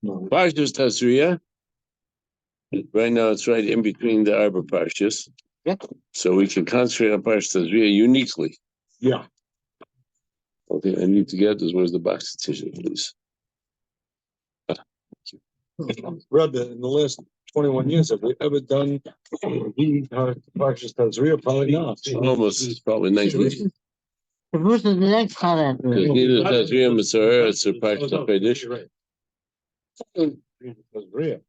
Parsha's Tazria. Right now, it's right in between the Arbor Parshas. Yeah. So we can concentrate on Parsha Tazria uniquely. Yeah. Okay, I need to get this. Where's the box decision, please? Rabbi, in the last 21 years, have we ever done Parshas Tazria? Probably not. Almost, probably 19. Who's the next comment? Either Tazria, Mitzvah, it's a Parsha Pedish. Tazria.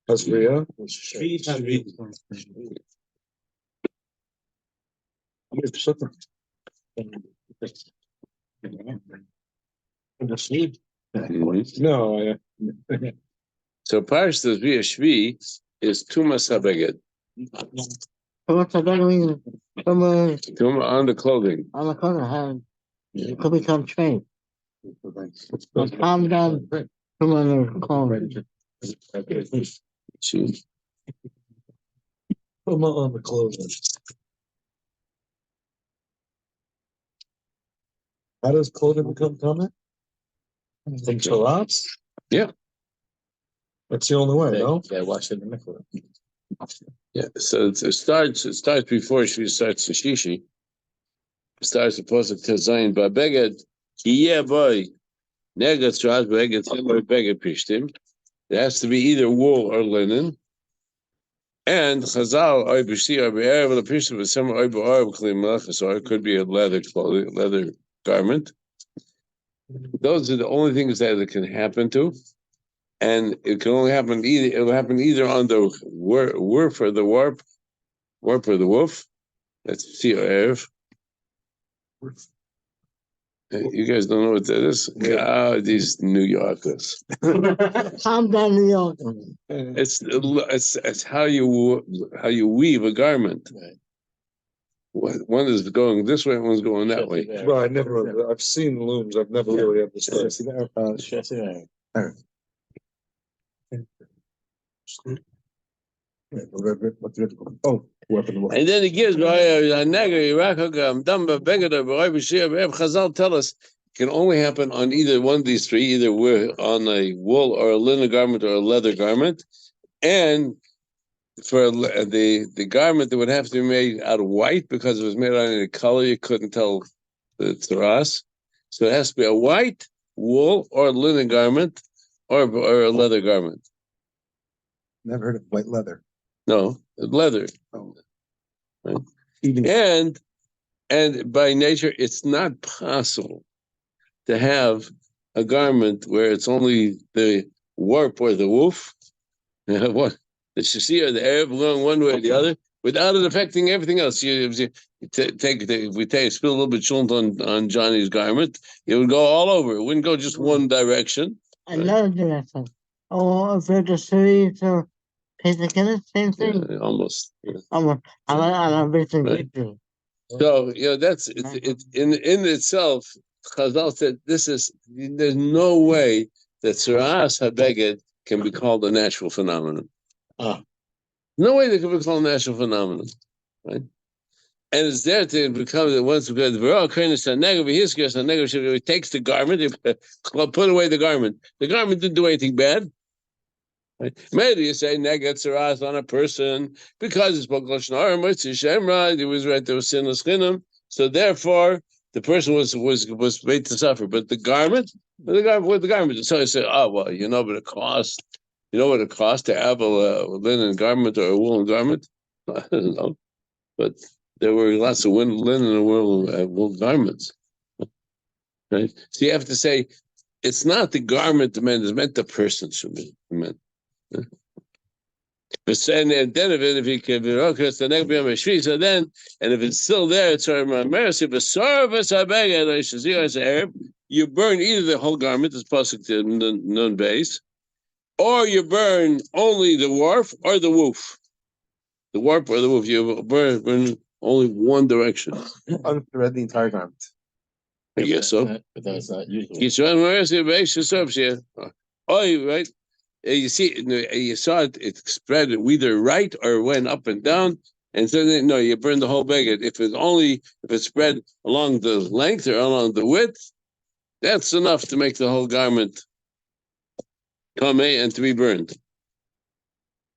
Tazria. No. So Parsha Tazria Shvi is Tumas HaBeged. What's the better reason? Tuma on the clothing. On the corner, it could become trained. Calm down. Come on, clothing. Come on the clothing. How does clothing become common? From Sharats? Yeah. That's the only way, no? Yeah, wash it in the mikvah. Yeah, so it starts before she starts the shishi. It starts the pasuk to Zayin Babeged. Yeah, boy. Negat Shabbat Beged Timur Beged Pishtim. It has to be either wool or linen. And Chazal or Bishti or Be'er of the Pishtim with some or Be'er of Kli Melachas, or it could be a leather garment. Those are the only things that it can happen to. And it can only happen either. It will happen either on the warp or the warp or the wolf. That's Shiur. You guys don't know what that is? Ah, these New Yorkers. Calm down, New York. It's how you weave a garment. One is going this way, one's going that way. Well, I've seen looms. I've never really understood. Oh, and then he gives Chazal tell us it can only happen on either one of these three, either on a wool or a linen garment or a leather garment, and for the garment that would have to be made out of white because it was made out of any color, you couldn't tell the tzaras. So it has to be a white wool or linen garment or a leather garment. Never heard of white leather. No, leather. Oh. Right? And by nature, it's not possible to have a garment where it's only the warp or the woof, what the shasi or the Arab going one way or the other, without it affecting everything else. If we spill a little bit shunt on Johnny's garment, it would go all over. It wouldn't go just one direction. Another direction. Oh, if it's a series of painkillers, same thing. Yeah, almost. Yeah. I'm Right. So that's it's in itself. Chazal said there's no way that Tzaras HaBeged can be called a natural phenomenon. No way that can be called a natural phenomenon, right? And it's there to become the ones who get he takes the garment, he put away the garment. The garment didn't do anything bad. Right? Maybe you say negat tzaras on a person because it's Lashon Hara, Shemra, he was right, there was sinless chinam. So therefore the person was made to suffer. But the garment, so I say, but what it costs. You know what it costs to have a linen garment or a woolen garment? I don't know. But there were lots of linen and wool garments. Right? So you have to say, it's not the garment the man is meant, the person should be meant. But then if he can so then, and if it's still there, it's you burn either the whole garment, as pasuk to nun base, or you burn only the warp or the woof. The warp or the woof, you burn only one direction. Unthread the entire garment. I guess so. But that's not usual. Right? You see, you saw it spread either right or went up and down, and so no, you burn the whole beged. If it's spread along the length or along the width, That's enough to make the whole garment tamei and to be burned.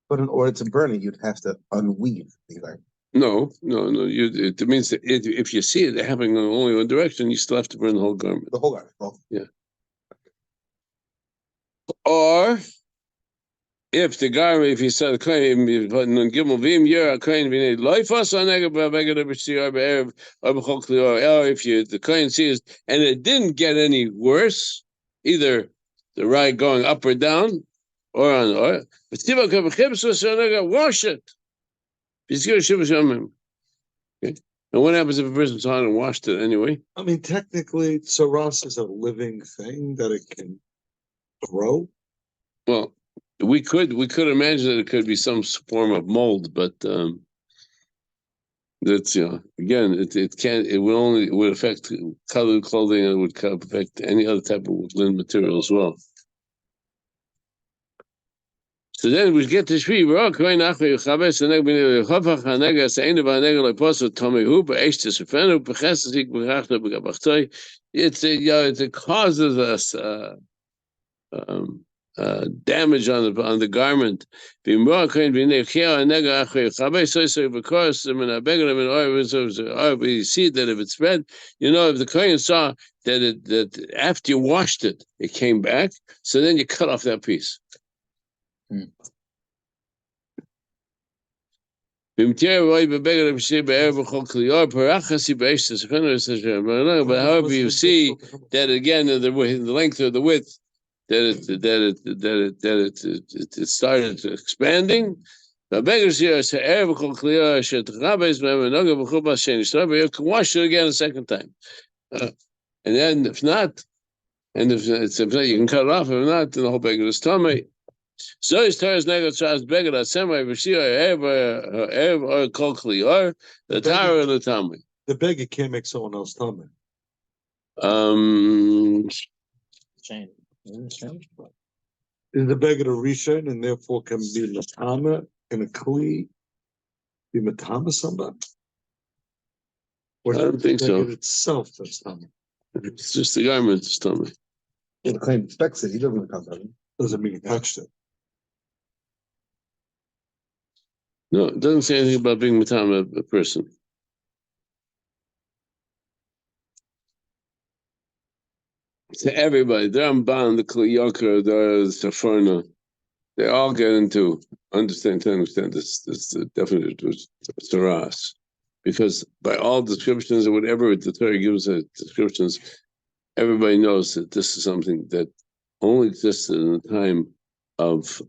But in order to burn it, you'd have to unweave the garment. No. It means that if you see it happening in only one direction, you still have to burn the whole garment. The whole garment. Oh. Yeah. Or if the garment, if you said a claim, but in Gimel Vim Yer a claim be loifas on nega b'abeged b'shir b'erev or b'chol kli or if you the claim sees and it didn't get any worse, either the ride going up or down, or on or wash it. Okay. And what happens if a person's on and washed it anyway? I mean, technically, Saras is a living thing that it can grow. Well, we could imagine that it could be some form of mold, but that's again it would affect colored clothing and it would affect any other type of linen material as well. So then we get to Shvi. It causes us damage on the garment. We see that if it's spread, if the kohen saw that after you washed it, it came back. So then you cut off that piece. But however you see that again the length or the width that it started expanding. You can wash it again a second time, and then if not, and if you can cut it off. If not, then the whole beggar is tummy. So his Torah's neged tries beggar that semi v'shir erev or kol kli or the Torah or the tummy. The beggar can't make someone else tummy. Change. Is the beggar a rishon and therefore can be matama in a kli? Be matama somebody? Or I don't think so. Itself that's tummy. It's just the garment's tummy. The claim expects it. He doesn't come from it. Doesn't mean he touched it. No, it doesn't say anything about being matama a person. To everybody, the Ramban, the Kli Yakar, the Safarna, they all get into understand this definite Saras. Because by all descriptions or whatever the Torah gives as descriptions, everybody knows that this is something that only existed in the time of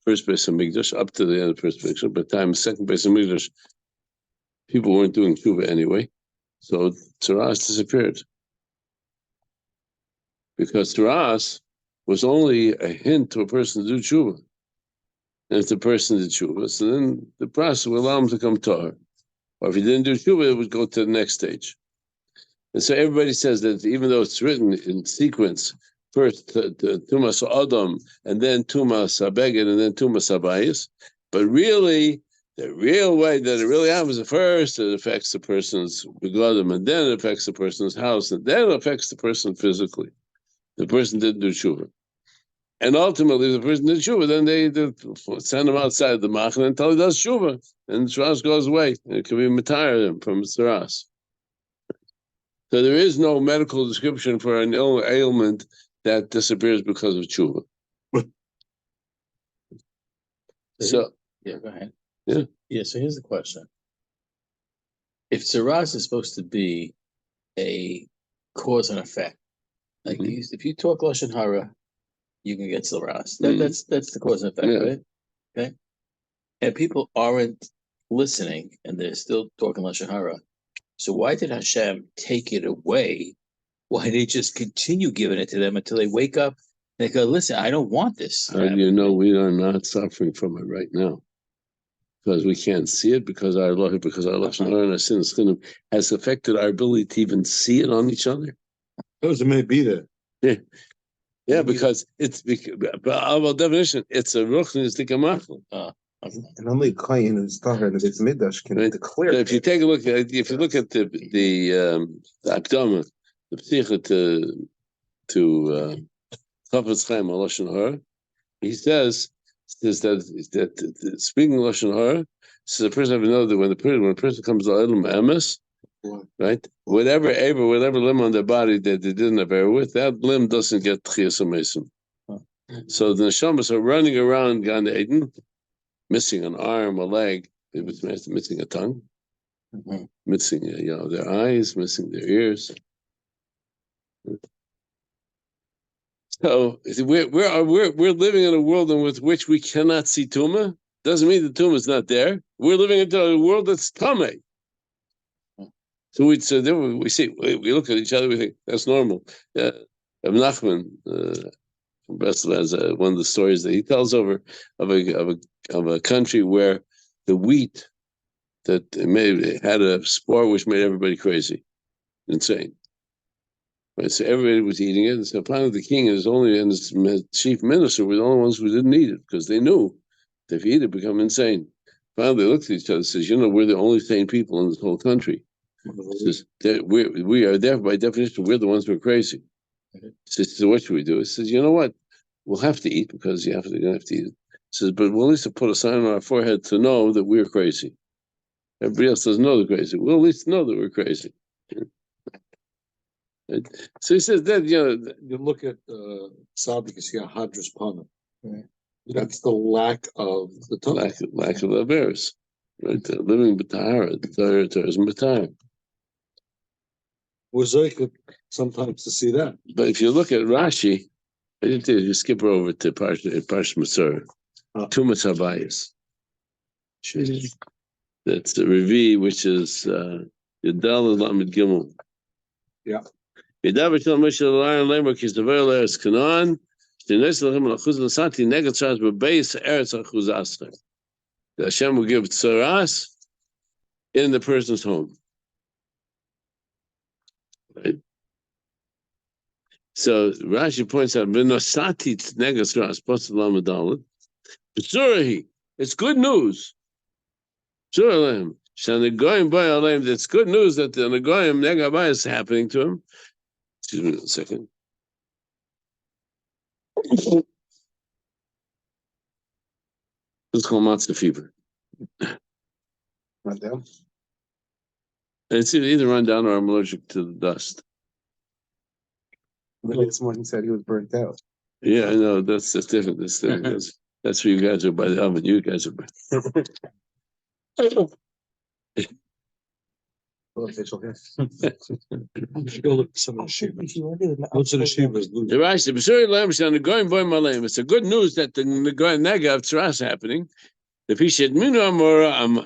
first Beis Hamikdash up to the end of first Beis Hamikdash. By the time of second Beis Hamikdash, people weren't doing tshuva anyway, so Tzaras disappeared. Because Tzaras was only a hint to a person to do tshuva. And if the person did tshuva, so then the process will allow him to come tahor. Or if he didn't do tshuva, it would go to the next stage. And so everybody says that even though it's written in sequence, first Tumas Adam, and then Tumas Abeged, and then Tumas Abayis, but really, the real way that it really happens, first it affects the person's begodim, and then it affects the person's house, and then it affects the person physically. The person didn't do tshuva. And ultimately, the person did tshuva, then they send him outside the machane until he does tshuva, and the tzaras goes away. And it can be matayar him from tzaras. So there is no medical description for an ailment that disappears because of tshuva. So yeah, go ahead. Yeah. So here's the question: if tzaras is supposed to be a cause and effect, like if you talk lashon hara, you can get tzaras. That's the cause and effect, right? Okay. And people aren't listening, and they're still talking lashon hara. So why did Hashem take it away? Why did He just continue giving it to them until they wake up? They go, listen, I don't want this. How do you know we are not suffering from it right now? Because we can't see it, because our lashon hara and our sin has affected our ability to even see it on each other. Those may be there. Yeah, because it's by definition, it's a ruchnis dikamachal. And only Kohen and Tahar and the Midrash can declare. So if you take a look at, the Abdama, the Psicha to Chafetz Chaim Lashon Hara. He says that speaking Lashon Hara, says a person have to know that when a person comes to Elam Emes, right? Whatever limb on their body that they didn't have error with, that limb doesn't get Tchias HaMesim. So the neshamas are running around Gan Eden, missing an arm, a leg, missing a tongue, missing their eyes, missing their ears. So we're living in a world in which we cannot see Tumah. Doesn't mean the Tumah is not there. We're living in a world that's Tameh. So we look at each other, we think that's normal. Nachman from Breslau has one of the stories that he tells over of a country where the wheat that had a spore which made everybody crazy, insane. Right, so everybody was eating it. And so finally the king and his chief minister were the only ones who didn't eat it because they knew that if you eat it, become insane. Finally, they looked at each other and says, we're the only sane people in this whole country. Says, we are there by definition, we're the ones who are crazy. Says, so what should we do? He says, you know what? We'll have to eat because you're going to have to eat it. He says, but we'll at least put a sign on our forehead to know that we're crazy. Everybody else doesn't know they're crazy. We'll at least know that we're crazy. Right? So he says that, you look at Sabi, you see a Hadras Pana. Right. That's the lack of the tongue. Lack of Averis. Right? Living B'tahara, the Torah is B'tahara. We're Zoyka sometimes to see that. But if you look at Rashi, you skip over to Parsha Matzor, Tumas Habayis. That's the Revi, which is Yudal Lamed Gimel. Yeah. Yedav Shel Moshe L'Aaron Lemor Kisdavar L'Eretz Canaan, Sh'nei L'Chem L'Achuz L'Sati Neged Shas B'Beis Eretz Achuz Ascher. The Hashem will give tzaras in the person's home. Right? So Rashi points out, "V'nosati neged tzaras posted lamadalad." It's good news. Sure, Shanagoyim by Aleim. That's good news that the Nagoyim Negabay is happening to him. Excuse me a second. It's called matzah fever. Run down. It's either run down or I'm allergic to the dust. Maybe this morning said he was burnt out. Yeah, I know. That's different. That's where you guys are by the oven. You guys are by. Official here. Go look at some of the shivas. What's the shivas? It's a good news that the Nega of Tzaras is happening. The Pishat Minu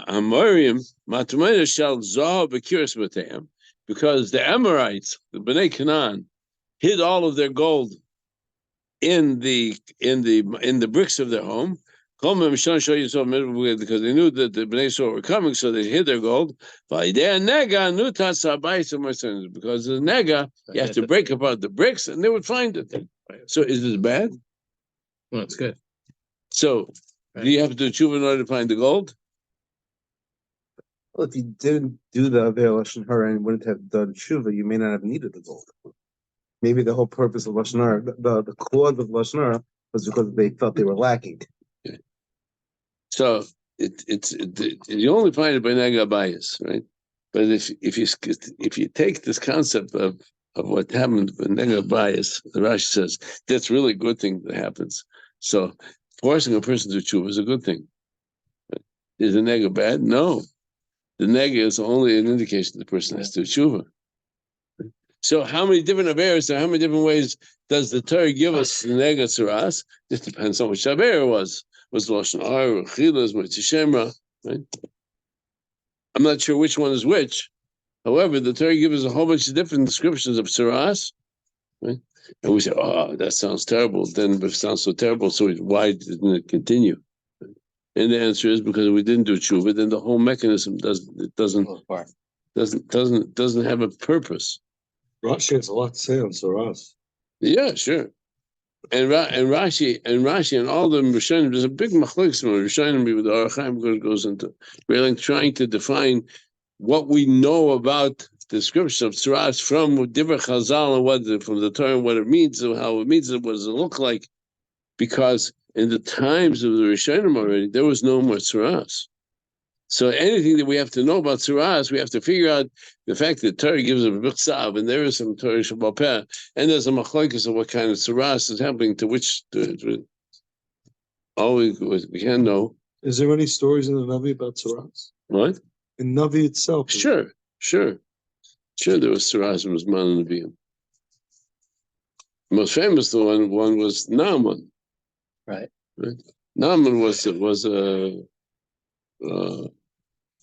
Amorim Matumena shall Zoh Bekiris Bateim, because the Amorites, the Bnei Canaan, hid all of their gold in the bricks of their home. Because they knew that the Bnei Yisrael were coming, so they hid their gold. Because the Nega, you have to break apart the bricks, and they would find it. So is this bad? Well, it's good. So do you have to do tshuva in order to find the gold? Well, if you didn't do the Lashon Hara and wouldn't have done tshuva, you may not have needed the gold. Maybe the whole purpose of Lashon Hara, the cause of Lashon Hara, was because they felt they were lacking. Okay. So you only find it by nega bias, right? But if you take this concept of what happened with nega bias, the Rashi says that's really a good thing that happens. So forcing a person to tshuva is a good thing. Is the nega bad? No. The nega is only an indication the person has to tshuva. So how many different averos or how many different ways does the Torah give us the nega tzaras? Just depends on which aver was Lashon Hara, Chilas, Mitzishemra, right? I'm not sure which one is which. However, the Torah gives us a whole bunch of different descriptions of tzaras, right? And we say, oh, that sounds terrible. Then if it sounds so terrible, so why didn't it continue? And the answer is because we didn't do tshuva, then the whole mechanism doesn't have a purpose. Rashi has a lot to say on tzaras. Yeah, sure. And Rashi and all the Rishonim, there's a big machlokes from Rishonim with the Arachaim, because it goes into really trying to define what we know about description of tzuras from different Chazal and what from the Torah, what it means, and how it means, and what does it look like, because in the times of the Rishonim already, there was no more tzuras. So anything that we have to know about tzuras, we have to figure out the fact that Torah gives a b'chsav, and there is some Torah Shabbat Peh, and there's a machlokes of what kind of tzuras is happening to which. All we can know. Is there any stories in the Navi about tzuras? What? In Navi itself? Sure. There was tzuras and was man and Nevi'im. The most famous one was Naaman. Right. Naaman was a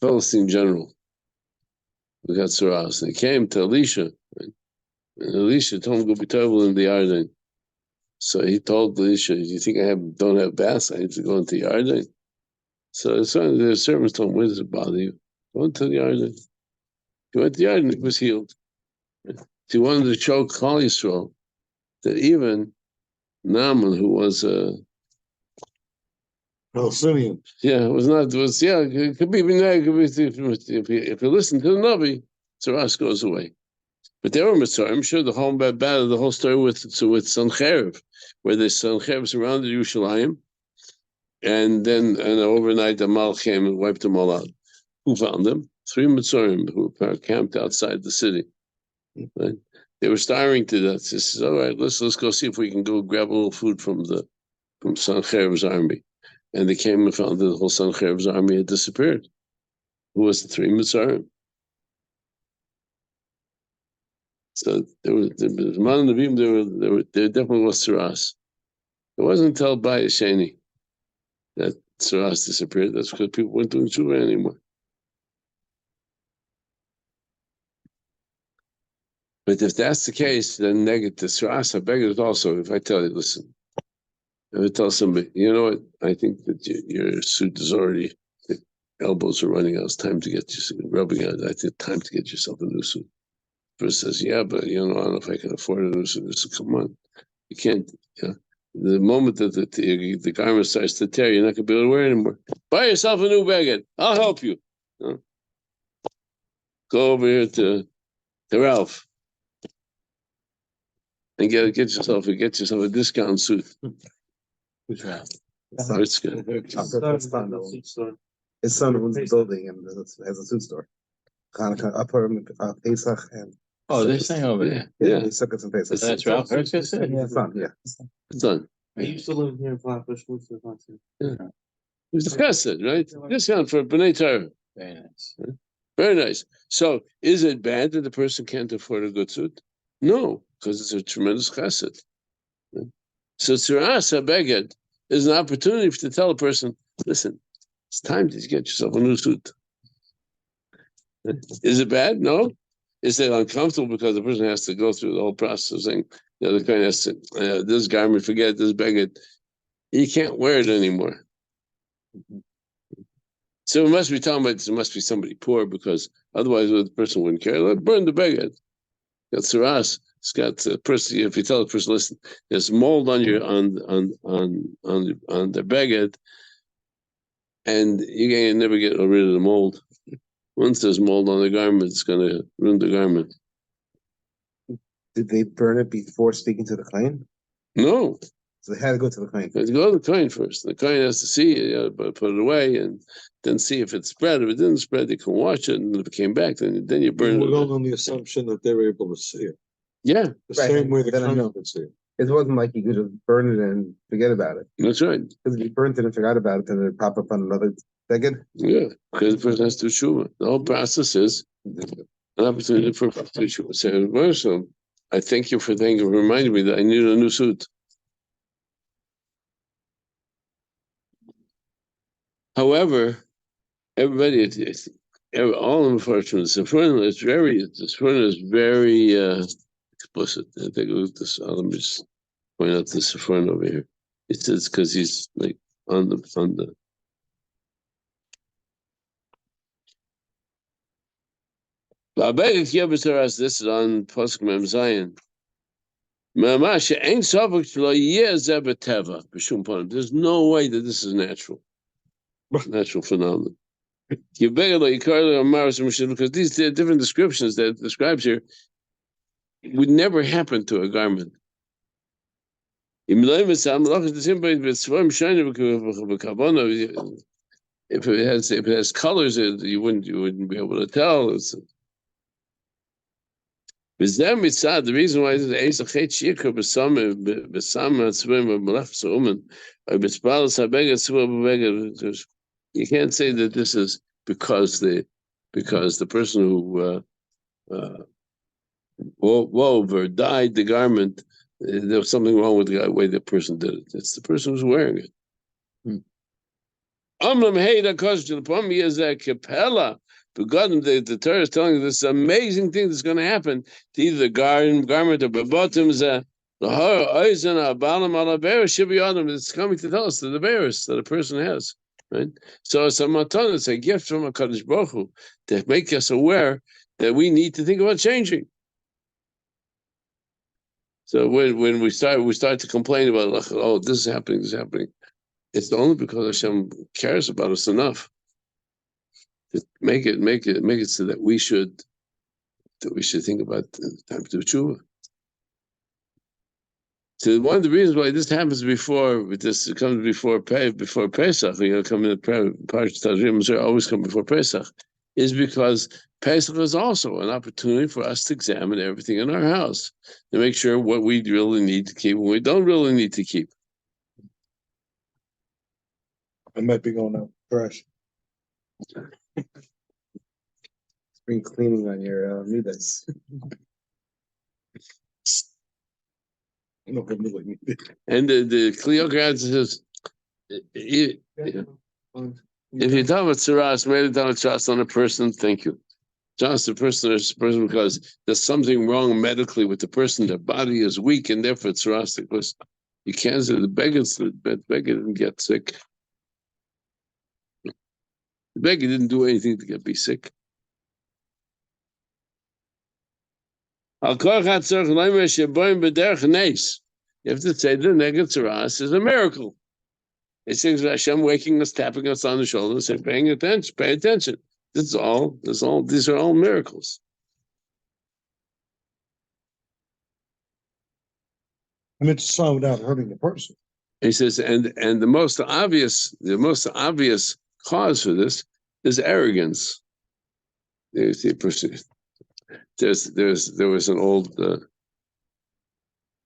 Philistine general who got tzuras, and he came to Elisha, right? And Elisha told him to go be terrible in the Yarden. So he told Elisha, "Do you think I don't have baths? I need to go into the Yarden." So the servants told him, "Why does it bother you? Go into the Yarden." He went to the Yarden, he was healed. He wanted to show Klal Yisrael that even Naaman, who was Palestinian. it could be if you listen to the Navi, tzuras goes away. But there were mitzvahs. I'm sure the whole battle, the whole story with Sancheiriv, where the Sancheiriv surrounded Yerushalayim, and overnight the Mal came and wiped them all out. Who found them? 3 Mitzorim who were camped outside the city. Right? They were starving to death. He says, "All right, let's go see if we can go grab a little food from Sancheiriv's army." And they came and found that the whole Sancheiriv's army had disappeared. Who was the 3 Mitzorim? So there definitely was tzuras. It wasn't until by Sheni that tzuras disappeared. That's because people weren't doing tshuva anymore. But if that's the case, then negative tzuras habeget also. If I tell you, listen, if I tell somebody, you know what, I think that your suit is already, the elbows are running out. It's time to get you rubbing out. I think time to get yourself a new suit. Person says, "Yeah, but I don't know if I can afford a new suit." So come on, you can't. The moment that the garment starts to tear, you're not going to be able to wear it anymore. Buy yourself a new baguette. I'll help you. Go over here to Ralph and get yourself a discount suit. Who's Ralph? Twerski. His son owns the building and has a suit store. Hanukkah, Upper Pesach, and They're staying over there. Yeah. He suck some Pesach. That's Ralph Twerski said? His son, yeah. It's done. I used to live here in Flatbush. It was the chesed, right? Discount for B'nai Torah. Very nice. Very nice. So, is it bad that the person can't afford a good suit? No, because it's a tremendous chesed. So, tzuras habeged is an opportunity to tell a person, listen, it's time to get yourself a new suit. Is it bad? No. Is it uncomfortable because the person has to go through the whole process of saying, the guy has to, this garment, forget this beged. He can't wear it anymore. So we must be talking about there must be somebody poor, because otherwise the person wouldn't care. Let burn the beged. Got tzuras. It's got a person. If you tell the person, listen, there's mold on your on the beged, and you can never get rid of the mold. Once there's mold on the garment, it's going to ruin the garment. Did they burn it before speaking to the Kohen? No. So they had to go to the Kohen. They go to the Kohen first. The Kohen has to see it, put it away, and then see if it spread. If it didn't spread, they can wash it, and if it came back, then you burn We're it. going on the assumption that they were able to see it. Yeah. The same way the Then I know. Kohen could see it. It wasn't like you could just burn it and forget about it. That's right. Because if you burnt it and forgot about it, then it'd pop up on another beged. Yeah, because the person has to do tshuva. The whole process is an opportunity for tshuva. So I thank you for reminding me that I need a new suit. However, everybody, all unfortunately, the Sephron is very explicit. I think this. Let me just point out the Sephron over here. It says because he's like on the. This is on Pasuk Mem Zayin. There's no way that this is natural phenomenon. Because these different descriptions that describes here would never happen to a garment. If it has colors, you wouldn't be able to tell. The reason why you can't say that this is because the person who wove or dyed the garment, there was something wrong with the way the person did it. It's the person who's wearing it. The problem is that Capella, the Torah is telling us this amazing thing that's going to happen to either the garment or the bottoms. The it's coming to tell us the bearers that a person has. Right? So it's a matana, it's a gift from a Kadosh Baruch Hu to make us aware that we need to think about changing. So when we start to complain about, oh, this is happening, it's only because Hashem cares about us enough to make it so that we should think about the time to do tshuva. So one of the reasons why this happens it comes before Pesach, come in Parsha Tazria always come before Pesach, is because Pesach is also an opportunity for us to examine everything in our house to make sure what we really need to keep and what we don't really need to keep. I might be going out fresh. Spring cleaning on your midas. No, and the Cleocrat says, if you talk about tzaras, made it trust on a person, thank you. Just a person because there's something wrong medically with the person, their body is weak, and therefore it's tzaras, because you can't say the beggar didn't get sick. The beggar didn't do anything to be sick. You have to say the neged tzaras is a miracle. It seems that Hashem waking us, tapping us on the shoulder, and saying, "Pay attention." These are all miracles. I mean, to sign without hurting the person. He says, and the most obvious cause for this is arrogance. There was an old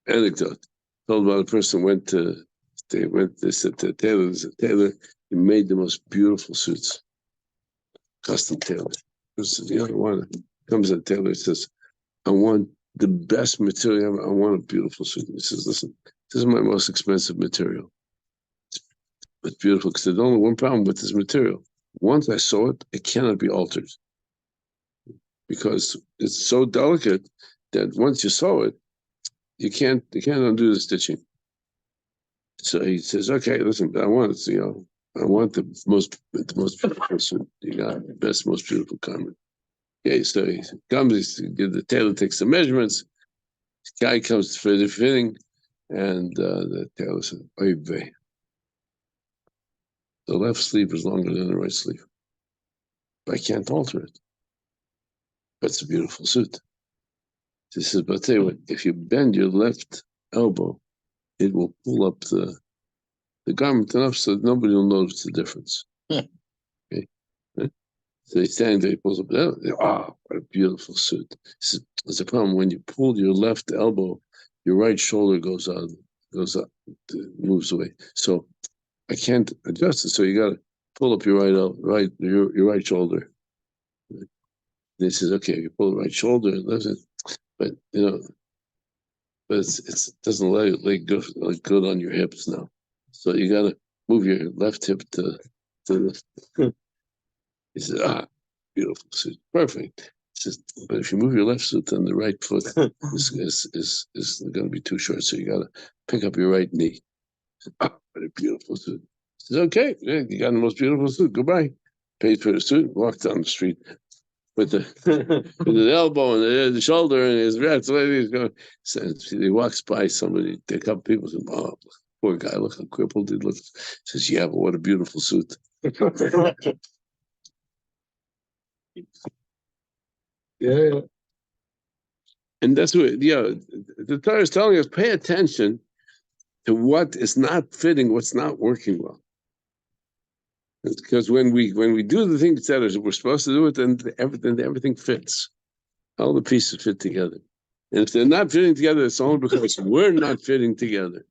anecdote told about a person they said to the tailor, he made the most beautiful suits, custom tailored. Comes to the tailor, he says, I want the best material, I want a beautiful suit. He says, listen, this is my most expensive material. It's beautiful because there's only one problem with this material. Once I sew it, it cannot be altered because it's so delicate that once you sew it, you can't undo the stitching. So he says, "Okay, listen, I want the most beautiful suit. You got the best, most beautiful garment." Okay, so he comes. The tailor takes the measurements. The guy comes for the fitting, and the tailor says, "Oy vey. The left sleeve is longer than the right sleeve. I can't alter it. But it's a beautiful suit." He says, "But I'll tell you what, if you bend your left elbow, it will pull up the garment enough so that nobody will notice the difference." Okay. So he's standing there, he pulls up the elbow. Oh, what a beautiful suit. He says, there's a problem. When you pull your left elbow, your right shoulder goes up, moves away. So I can't adjust it. So you got to pull up your your right shoulder. And he says, okay, you pull the right shoulder, but it doesn't lay good on your hips now. So you got to move your left hip to the. He says, beautiful suit, perfect. He says, but if you move your left foot, then the right foot is going to be too short. So you got to pick up your right knee. What a beautiful suit. He says, okay, yeah, you got the most beautiful suit. Goodbye. Paid for the suit, walked down the street with the elbow and the shoulder and his red. So he's going. So he walks by somebody, a couple people say, "Oh, poor guy, look how crippled he looks." He says, "Yeah, but what a beautiful suit." Yeah. And that's what, the Torah is telling us, pay attention to what is not fitting, what's not working well. Because when we do the things that we're supposed to do it, then everything fits. All the pieces fit together. And if they're not fitting together, it's only because we're not fitting together.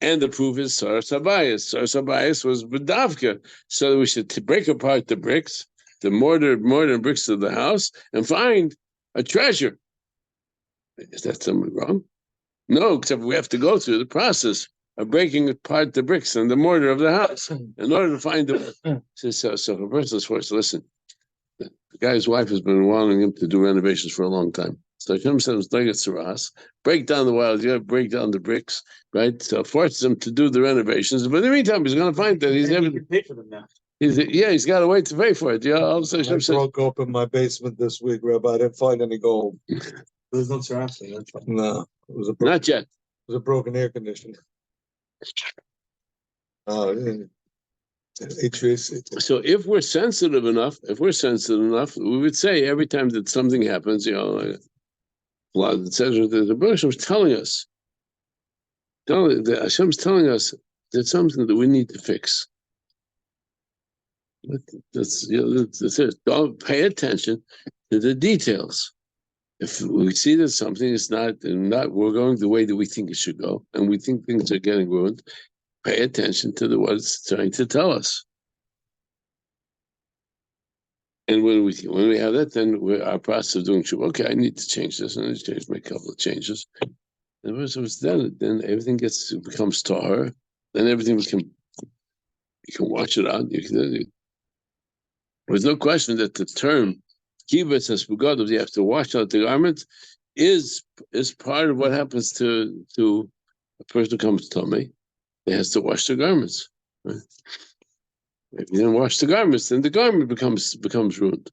And the proof is Sar Sabayas. Sar Sabayas was Badavka. So we should break apart the bricks, the mortar and bricks of the house, and find a treasure. Is that something wrong? No, except we have to go through the process of breaking apart the bricks and the mortar of the house in order to find the. So if a person's forced to listen, the guy's wife has been wanting him to do renovations for a long time. So Hashem says, break down the walls, break down the bricks, right? So forces him to do the renovations. But in the meantime, he's going to find that he's never. Pay for them now. He's got to wait to pay for it. Yeah, all of a sudden, I broke open my basement this week, Rabbi. I didn't find any gold. There's no terrace. That's fine. No, it was a not yet. It was a broken air conditioner. Oh, yeah. HVAC. So if we're sensitive enough, we would say every time that something happens, it says the Baruch was telling us, Hashem's telling us there's something that we need to fix. That's it. Don't pay attention to the details. If we see that something is not we're going the way that we think it should go, and we think things are getting ruined, pay attention to what it's trying to tell us. And when we have that, then our process of doing tshuva. Okay, I need to change this, and I need to make a couple of changes. And once it's done, then everything becomes tahor. Then everything you can wash it out. There's no question that the term kibbutz as begodim, you have to wash out the garment, is part of what happens to a person who comes to me. He has to wash the garments. Right? If you didn't wash the garments, then the garment becomes ruined.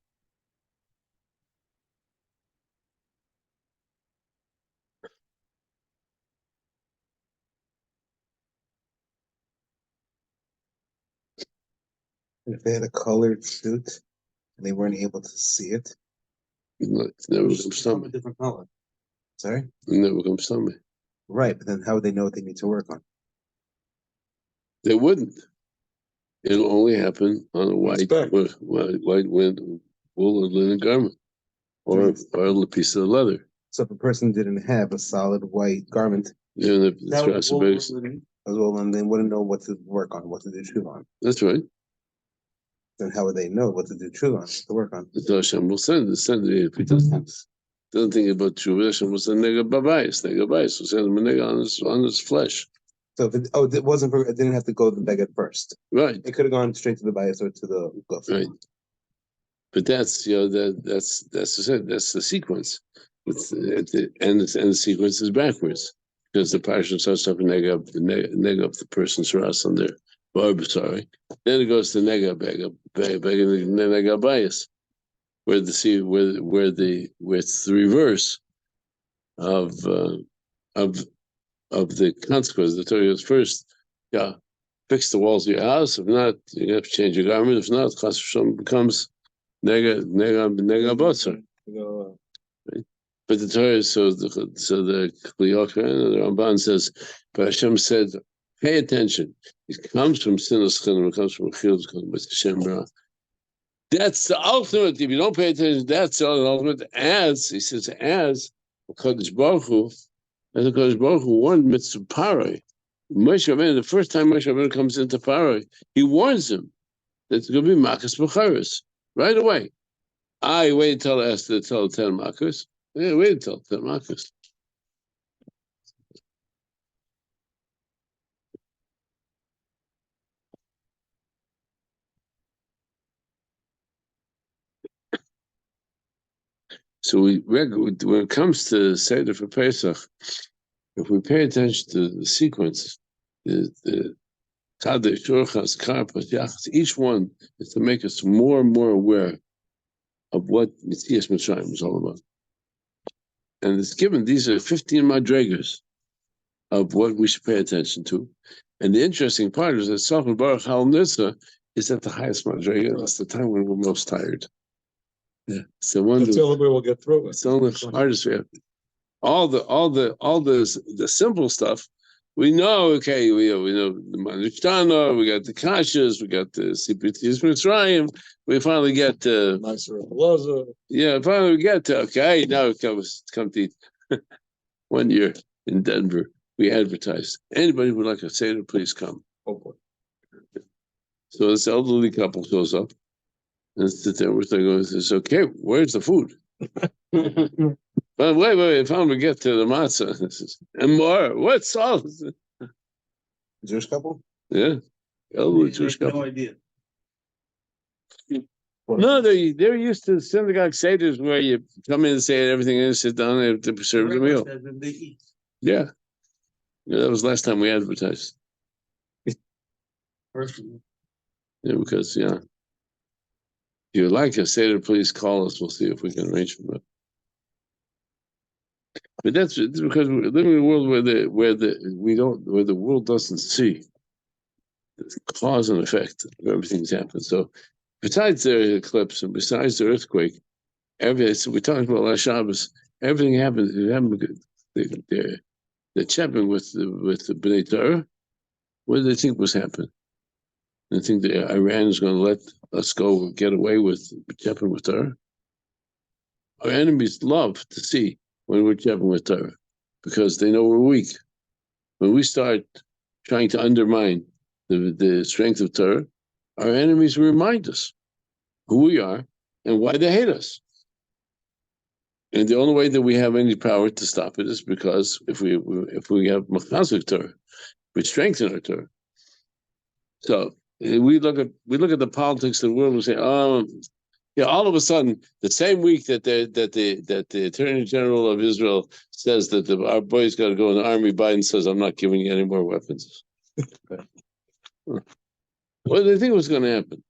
If they had a colored suit and they weren't able to see it, It's never becomes Some a tummy. different color. sorry? It never becomes tummy. Right, but then how would they know what they need to work on? They wouldn't. It'll only happen on a white wool or linen garment, or a piece of leather. So if a person didn't have a solid white garment, That's That was wool right. linen. as well, and they wouldn't know what to work on, what to do tshuva on. That's right. Then how would they know what to do tshuva on, what to work on? The Hashem will send it. If he doesn't think about tshuva, Hashem will send nega babayis. Will send him a nega on his flesh. So if it didn't have to go to the beggar first. Right. It could have gone straight to the bias or to the glove. Right. But that's that's the sequence. And the sequence is backwards because the Parsha starts off nega up the person's ras on their barb. Sorry, then it goes to nega nega bias, where it's the reverse of the consequence. The Torah goes first, fix the walls of your house. If not, you have to change your garment. If not, Chas v'Shalom becomes nega botzer. Right? But the Torah, so the Kli Yakar and the Ramban says, but Hashem said, pay attention. It comes from Sinas Chanim, it comes from Chil's Chanim, but Hashem Ra. That's the ultimate. If you don't pay attention, that's the ultimate. He says, as Kodesh Baruch Hu, as the Kodesh Baruch Hu warned Mitzvah Paroi. Moshe Rabbeinu, the first time Moshe Rabbeinu comes into Paroi, he warns him that it's going to be Makas B'charis right away. I waited until I asked to tell 10 Makas. Yeah, wait until 10 Makas. So when it comes to Seder for Pesach, if we pay attention to the sequence, the Kadesh, Urchas, Karpas, Yachas, each one is to make us more and more aware of what Mitzias Mitzrayim is all about. And it's given, these are 15 madrigas of what we should pay attention to. And the interesting part is that Safar Baruch Hal Nitzah is at the highest madrega. It's the time when we're most tired. Yeah, it's the one. That's the only way we'll get through it. It's the only hardest we have. All the simple stuff. We know, okay, we know the Manishtana, we got the Kashas, we got the Sipitis Mitzrayim, we finally get to Nicer Plaza. yeah, finally we get to okay, now it come to 1 year in Denver, we advertised. Anybody who would like a Seder, please come. Oh boy. So this elderly couple shows up and sit there with their going, says, okay, where's the food? But wait, finally we get to the matzah. And more, what salt? Jewish couple? Yeah. Elderly Jewish couple. No idea. No, they're used to synagogue seders where you come in and say everything and sit down and they serve the meal. They eat. Yeah. Yeah, that was last time we advertised. Personally. Yeah, because if you like a seder, please call us. We'll see if we can arrange for it. But that's because we're living in a world where the world doesn't see the cause and effect of everything's happened. So besides the eclipse and besides the earthquake, so we're talking about last Shabbos, everything happened. They're chapping with the Bnei Torah. What do they think was happening? They think that Iran is going to let us get away with chapping with Torah. Our enemies love to see when we're chapping with Torah because they know we're weak. When we start trying to undermine the strength of Torah, our enemies remind us who we are and why they hate us. And the only way that we have any power to stop it is because if we have machazik Torah, we strengthen our Torah. So we look at the politics of the world and say, all of a sudden, the same week that the Attorney General of Israel says that our boys got to go in the army, Biden says, "I'm not giving you any more weapons." What do they think was going to happen?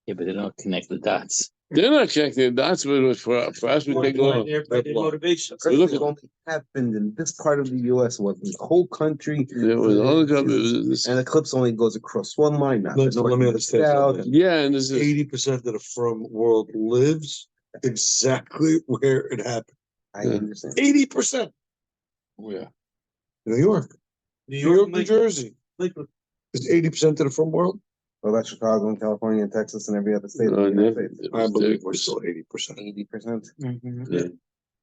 Yeah, but they don't connect the dots. They're not connecting the dots, but for us, we take long. Motivation. So look at only happened in this part of the U.S. It wasn't the whole country. and And eclipse only goes across one line. Not Let me understand something. yeah, and this is 80% of the firm world lives exactly where it happened. I understand. 80%. yeah. New York. New York, New Jersey. Lakewood. Is 80% of the firm world? Well, that's Chicago and California and Texas and every other state. No, in the United States. I believe we're still 80%. 80%. Yeah.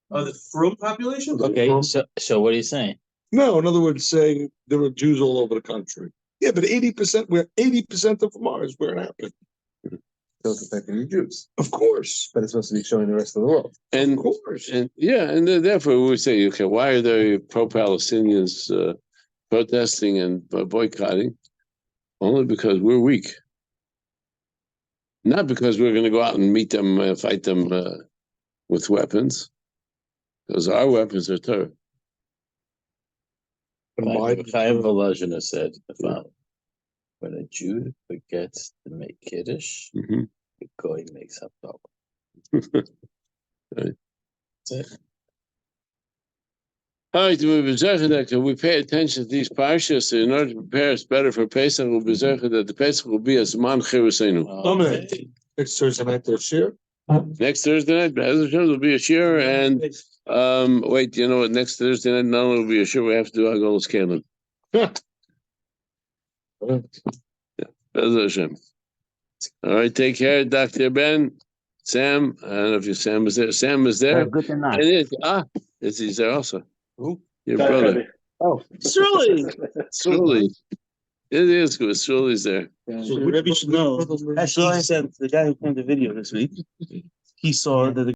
The from population? Okay, so what are you saying? No, in other words, saying there were Jews all over the country. Yeah, but 80%, where 80% of them are is where it happened. So it's affecting the Jews. Of course. But it's supposed to be showing the rest of the world. And Of course. and therefore we say, okay, why are there pro-Palestinians protesting and boycotting? Only because we're weak. Not because we're going to go out and meet them, fight them with weapons. Because our weapons are Torah. Chaim Volozhiner said the following: when a Jew forgets to make Kiddush, Mhm. the Goy makes up double. Right. That's it. All right, we pay attention to these parshas in order to prepare us better for Pesach. We'll be zecher that the Pesach will be as man chirusenu. Okay. Next Thursday night, there's Shiur. Next Thursday night, there'll be a shiur, and wait, you know what? Next Thursday night, not only will be a shiur, we have to do Agolos Kalim. Bez Hashem. All right, take care, Dr. Ben, Sam. I don't know if Sam is there. Sam is there. Good to know. And he's there also. Who? Your brother. Oh, Surely. It is good. Surely's there. So Rebbe should know. Actually, he sent the guy who filmed the video this week. He saw that the